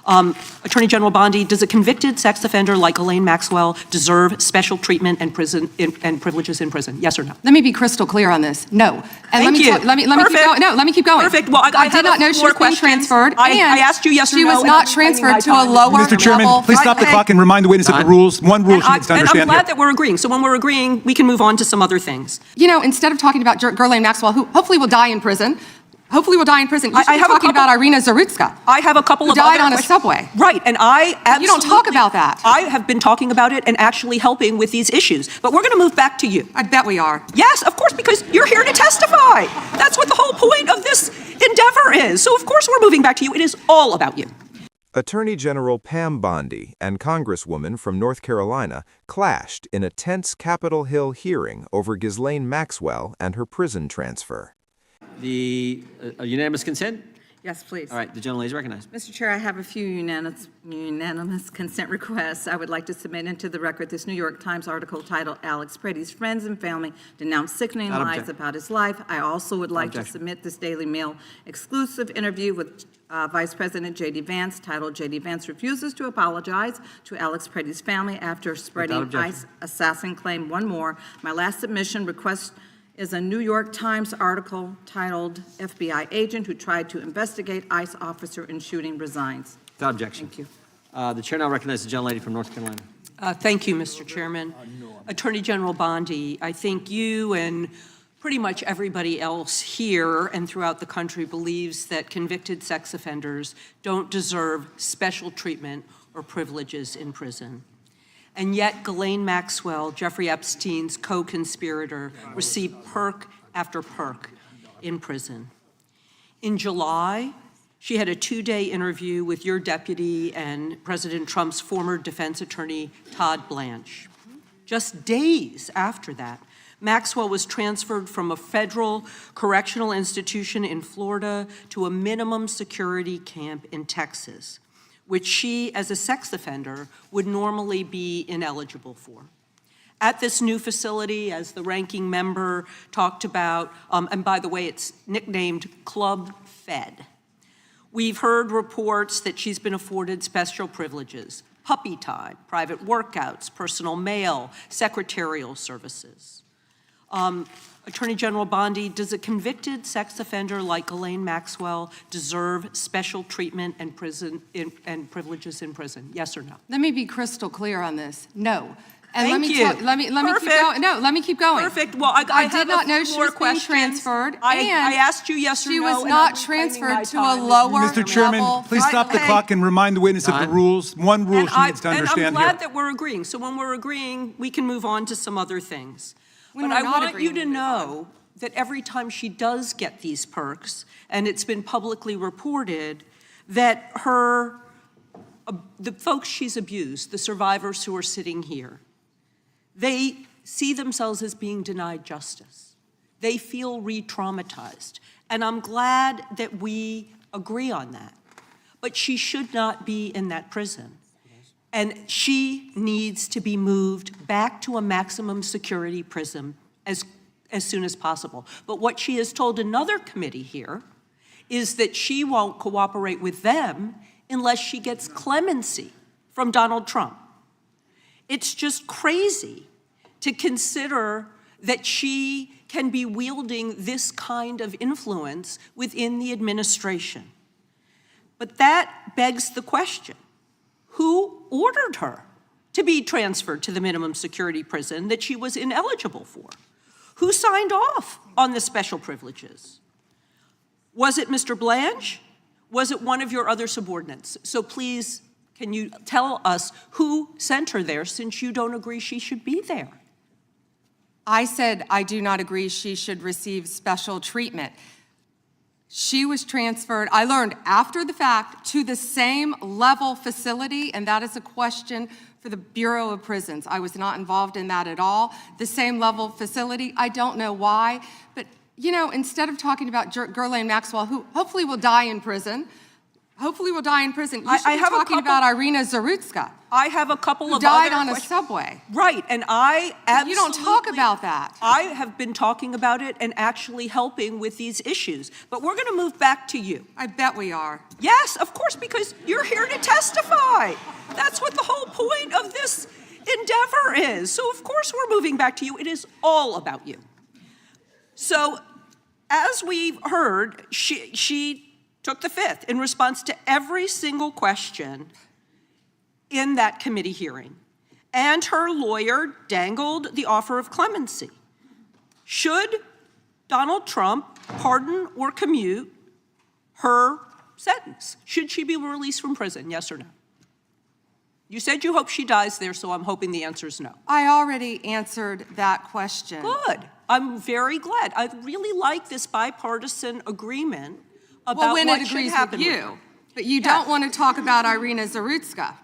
Attorney General Bondi, does a convicted sex offender like Ghislaine Maxwell deserve special treatment and privileges in prison? Yes or no? Let me be crystal clear on this. No. And Thank you. let me keep going. No, let me keep going. Perfect. Well, I did not know she was being transferred. I asked you yes or no. She was not transferred to a lower level. Mr. Chairman, please stop the clock and remind the witness of the rules. One rule she needs to understand. And I'm glad that we're agreeing. So when we're agreeing, we can move on to some other things. You know, instead of talking about Ghislaine Maxwell, who hopefully will die in prison, you should be talking about Irina Zarutska. I have a couple of who died on a subway. Right, and I absolutely... You don't talk about that. I have been talking about it and actually helping with these issues. But we're going to move back to you. I bet we are. Yes, of course, because you're here to testify. That's what the whole point of this endeavor is. So of course we're moving back to you. It is all about you. Attorney General Pam Bondi and Congresswoman from North Carolina clashed in a tense Capitol Hill hearing over Ghislaine Maxwell and her prison transfer. The unanimous consent? Yes, please. All right, the gentlelady is recognized. Mr. Chair, I have a few unanimous consent requests. I would like to submit into the record this New York Times article titled "Alex Pretty's Friends and Family Denounce Sickening Lies About His Life." I also would like to submit this Daily Mail exclusive interview with Vice President J.D. Vance titled "J.D. Vance Refuses to Apologize to Alex Pretty's Family After Spreading ICE Assassin Claim." One more. My last submission request is a New York Times article titled "FBI Agent Who Tried to Investigate ICE Officer in Shooting Resigns." Without objection. Thank you. The chair now recognizes the gentlelady from North Carolina. Thank you, Mr. Chairman. Attorney General Bondi, I think you and pretty much everybody else here and throughout the country believes that convicted sex offenders don't deserve special treatment or privileges in prison. And yet Ghislaine Maxwell, Jeffrey Epstein's co-conspirator, received perk after perk in prison. In July, she had a 2-day interview with your deputy and President Trump's former defense attorney, Todd Blanche. Just days after that, Maxwell was transferred from a federal correctional institution in Florida to a minimum security camp in Texas, which she, as a sex offender, would normally be ineligible for. At this new facility, as the ranking member talked about, and by the way, it's nicknamed Club Fed, we've heard reports that she's been afforded special privileges: puppy time, private workouts, personal mail, secretarial services. Attorney General Bondi, does a convicted sex offender like Ghislaine Maxwell deserve special treatment and privileges in prison? Yes or no? Let me be crystal clear on this. No. And Thank you. Let me keep going. No, let me keep going. Perfect. Well, I did not know she was being transferred. I asked you yes or no. She was not transferred to a lower level. Mr. Chairman, please stop the clock and remind the witness of the rules. One rule she needs to understand here. And I'm glad that we're agreeing. So when we're agreeing, we can move on to some other things. But I want you to know that every time she does get these perks, and it's been publicly reported, that the folks she's abused, the survivors who are sitting here, they see themselves as being denied justice. They feel re-traumatized. And I'm glad that we agree on that. But she should not be in that prison. And she needs to be moved back to a maximum security prison as soon as possible. But what she has told another committee here is that she won't cooperate with them unless she gets clemency from Donald Trump. It's just crazy to consider that she can be wielding this kind of influence within the administration. But that begs the question: who ordered her to be transferred to the minimum security prison that she was ineligible for? Who signed off on the special privileges? Was it Mr. Blanche? Was it one of your other subordinates? So please, can you tell us who sent her there, since you don't agree she should be there? I said I do not agree she should receive special treatment. She was transferred, I learned after the fact, to the same level facility, and that is a question for the Bureau of Prisons. I was not involved in that at all. The same level facility, I don't know why, but you know, instead of talking about Ghislaine Maxwell, who hopefully will die in prison, Hopefully will die in prison. You I should be have a talking couple- about Irina Zarutska, I have a couple who of died other on a questions. subway. Right, and I absolutely... You don't talk about that. I have been talking about it and actually helping with these issues. But we're going to move back to you. I bet we are. Yes, of course, because you're here to testify. That's what the whole point of this endeavor is. So of course we're moving back to you. It is all about you. So as we've heard, she took the fifth in response to every single question in that committee hearing. And her lawyer dangled the offer of clemency. Should Donald Trump pardon or commute her sentence? Should she be released from prison, yes or no? You said you hope she dies there, so I'm hoping the answer is no. I already answered that question. Good. I'm very glad. I really like this bipartisan agreement about when what it should agrees happen with with you, her. but you Yes. don't want to talk about Irina Zarutska.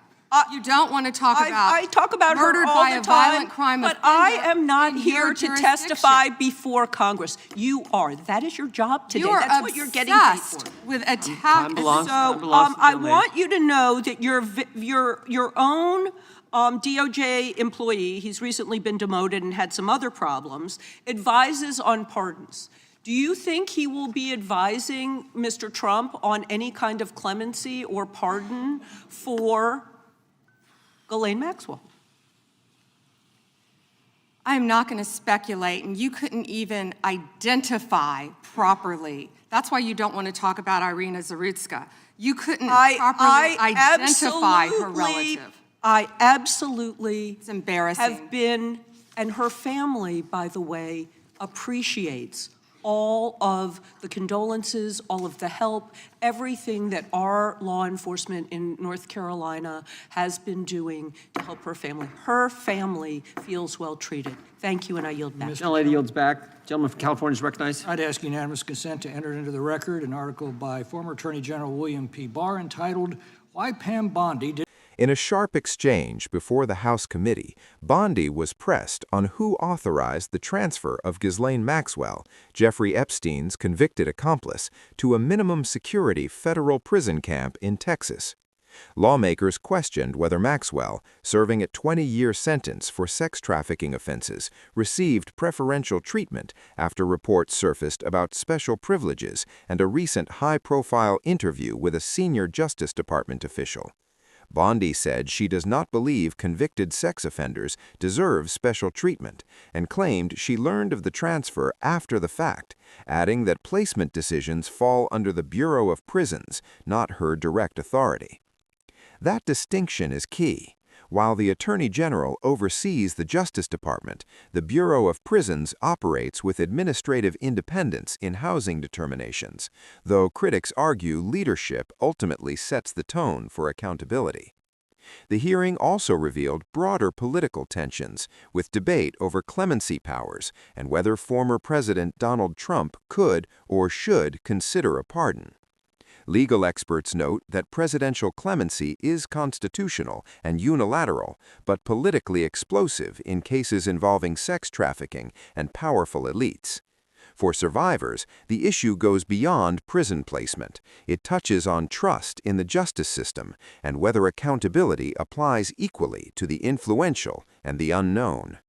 You don't want to talk about I talk about her murdered all by the a time, violent crime but offender I am not in here your to jurisdiction. testify before Congress. You are. That is your job today. You are That's what you're getting paid for. obsessed with attack. Time belongs- So time belongs to the I young lady. want you to know that your own DOJ employee, he's recently been demoted and had some other problems, advises on pardons. Do you think he will be advising Mr. Trump on any kind of clemency or pardon for Ghislaine Maxwell? I'm not going to speculate, and you couldn't even identify properly. That's why you don't want to talk about Irina Zarutska. You couldn't properly identify her relative. I absolutely It's embarrassing. have been, and her family, by the way, appreciates all of the condolences, all of the help, everything that our law enforcement in North Carolina has been doing to help her family. Her family feels well treated. Thank you, and I yield back. Gentlelady yields back. Gentleman from California is recognized. I'd ask unanimous consent to enter into the record an article by former Attorney General William P. Barr entitled, "Why Pam Bondi Did..." In a sharp exchange before the House committee, Bondi was pressed on who authorized the transfer of Ghislaine Maxwell, Jeffrey Epstein's convicted accomplice, to a minimum security federal prison camp in Texas. Lawmakers questioned whether Maxwell, serving a 20-year sentence for sex trafficking offenses, received preferential treatment after reports surfaced about special privileges and a recent high-profile interview with a senior Justice Department official. Bondi said she does not believe convicted sex offenders deserve special treatment and claimed she learned of the transfer after the fact, adding that placement decisions fall under the Bureau of Prisons, not her direct authority. That distinction is key. While the Attorney General oversees the Justice Department, the Bureau of Prisons operates with administrative independence in housing determinations, though critics argue leadership ultimately sets the tone for accountability. The hearing also revealed broader political tensions, with debate over clemency powers and whether former President Donald Trump could or should consider a pardon. Legal experts note that presidential clemency is constitutional and unilateral, but politically explosive in cases involving sex trafficking and powerful elites. For survivors, the issue goes beyond prison placement. It touches on trust in the justice system and whether accountability applies equally to the influential and the unknown.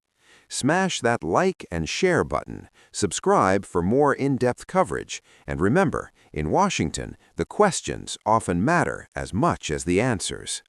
Smash that like and share button, subscribe for more in-depth coverage, and remember, in Washington, the questions often matter as much as the answers.